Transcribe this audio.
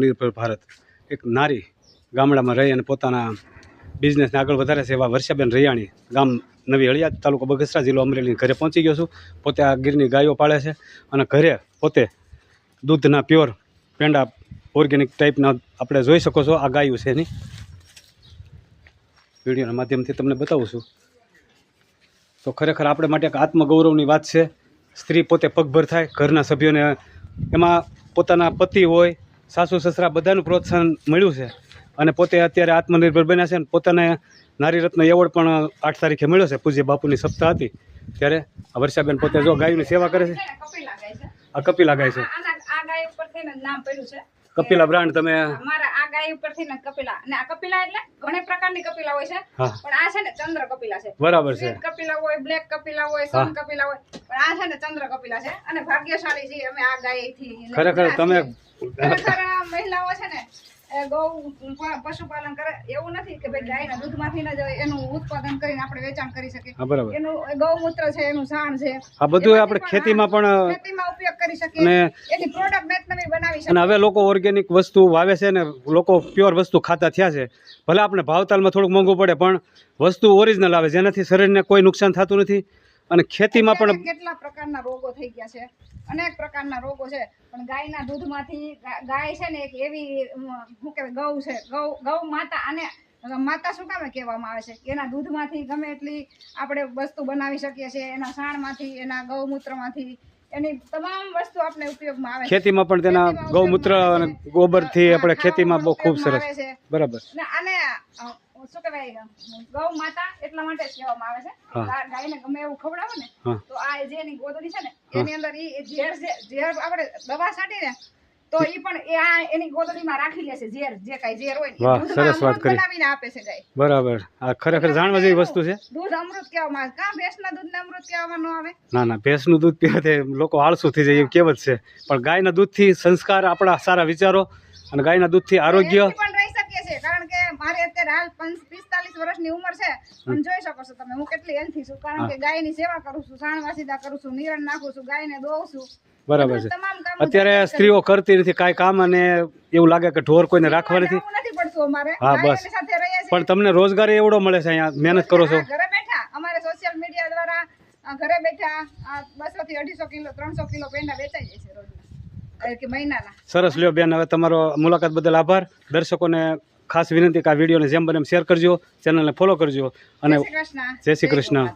આત્મનિર્ભર ભારત એક નારી ગામડામાં રહી અને પોતાના બિઝનેસને આગળ વધારે છે એવા વર્ષાબેન રૈયાણી ગામ નવી હળિયાદ તાલુકો બગસરા જિલ્લો અમરેલી ઘરે પહોંચી ગયો છું। પોતે આ ગીરની ગાયો પાળે છે અને ઘરે પોતે દૂધના પ્યોર પેંડા ઓર્ગેનિક ટાઈપના આપણે જોઈ શકો છો આ ગાયું છે એની વિડીયોના માધ્યમથી તમને બતાવું છું। તો ખરેખર આપણે માટે એક આત્મગૌરવની વાત છે। સ્ત્રી પોતે પગભર થાય, ઘરના સભ્યોને એમાં પોતાના પતિ હોય, સાસુ સસરા બધાનું પ્રોત્સાહન મળ્યું છે અને પોતે અત્યારે આત્મનિર્ભર બન્યા છે અને પોતાને નારી રત્ન એવોર્ડ પણ 8 તારીખે મળ્યો છે। પૂજ્ય બાપુની સપ્તાહ હતી ત્યારે આ વર્ષાબેન પોતે જો ગાયની સેવા કરે છે। આ કપિલા ગાય છે, કપિલા બ્રાન્ડ તમે અમારા આ ગાય ઉપરથી ને કપિલા અને આ કપિલા એટલે ઘણી પ્રકારની કપિલા હોય છે પણ આ છે ને ચંદ્ર કપિલા છે। બરાબર છે, કપિલા હોય, બ્લેક કપિલા હોય, સન કપિલા હોય પણ આ છે ને ચંદ્ર કપિલા છે અને ભાગ્યશાળી છે અમે આ ગાય થી। ખરેખર તમે મહિલાઓ છે ને ગૌ પશુપાલન કરે એવું નથી કે ભાઈ ગાયના દૂધમાંથી જ એનું ઉત્પાદન કરીને આપણે વેચાણ કરી શકીએ। એનું ગૌમૂત્ર છે, એનું છાણ છે, આ બધું આપણે ખેતીમાં પણ ઉપયોગ કરી શકીએ, એની પ્રોડક્ટ નવી બનાવી શકીએ। અને હવે લોકો ઓર્ગેનિક વસ્તુ વાવે છે ને લોકો પ્યોર વસ્તુ ખાતા થયા છે। ભલે આપણે ભાવતાલમાં થોડુંક મોંઘું પડે પણ વસ્તુ ઓરિજિનલ આવે જેનાથી શરીરને કોઈ નુકસાન થતું નથી। અને ખેતીમાં પણ કેટલા પ્રકારના રોગો થઈ ગયા છે, અનેક પ્રકારના રોગો છે પણ ગાયના દૂધમાંથી ગાય છે ને એક એવી શું કહેવાય ગૌ છે, ગૌ માતા। અને માતા શું કામે કહેવામાં આવે છે? એના દૂધમાંથી ગમે એટલી આપણે વસ્તુ બનાવી શકીએ છીએ, એના છાણમાંથી, એના ગૌમૂત્રમાંથી, એની તમામ વસ્તુ આપણે ઉપયોગમાં આવે છે। ખેતીમાં પણ તેના ગૌમૂત્ર અને ગોબરથી આપણે ખેતીમાં બહુ ખૂબ સરસ બરાબર। અને શું કહેવાય ગૌ માતા એટલા માટે જ કહેવામાં આવે છે। ગાયને ગમે એવું ખવડાવો ને તો આ જેની ગોદડી છે ને એની અંદર ઝેર આપણે દવા છાંટીને તો ઈ પણ એની ગોદડીમાં રાખી લેશે ઝેર, જે કાઈ ઝેર હોય વાહ સરસ વાત કરી, બનાવીને આપે છે ગાય। બરાબર, આ ખરેખર જાણવા જેવી વસ્તુ છે। દૂધ અમૃત કહેવામાં આવે, કા ભેંસના દૂધને અમૃત કહેવામાં ન આવે? ના ભેંસનું દૂધ પીવાથી લોકો આળસુ થઈ જાય એવું કહેવત છે પણ ગાયના દૂધથી સંસ્કાર, આપણા સારા વિચારો અને ગાયના દૂધથી આરોગ્ય પણ રહી શકીએ છીએ। કારણ કે મારે અત્યારે હાલ 45 વર્ષની ઉંમર છે પણ જોઈ શકો છો તમે હું કેટલી હેલ્થી છું કારણ કે ગાયની સેવા કરું છું, છાણ વાસીદા કરું છું, નિરણ નાખું છું, ગાયને દોઉં છું। બરાબર છે, અત્યારે સ્ત્રીઓ કરતી નથી કાંઈ કામ અને એવું લાગે કે ઢોર કોઈને રાખવા નથી પડતું અમારે। હા બસ, પણ તમને રોજગારી એવડો મળે છે, અહીંયા મહેનત કરો છો ઘરે બેઠા। અમારે સોશિયલ મીડિયા દ્વારા ઘરે બેઠા 200 થી 250 કિલો 300 કિલો પેંડા વેચાઈ જાય છે રોજના કે મહિનાના। સરસ લ્યો બેન, હવે તમારો મુલાકાત બદલ આભાર। દર્શકોને ખાસ વિનંતી કે આ વિડીયોને જેમ બને એમ શેર કરજો, ચેનલને ફોલો કરજો અને જય શ્રી કૃષ્ણ।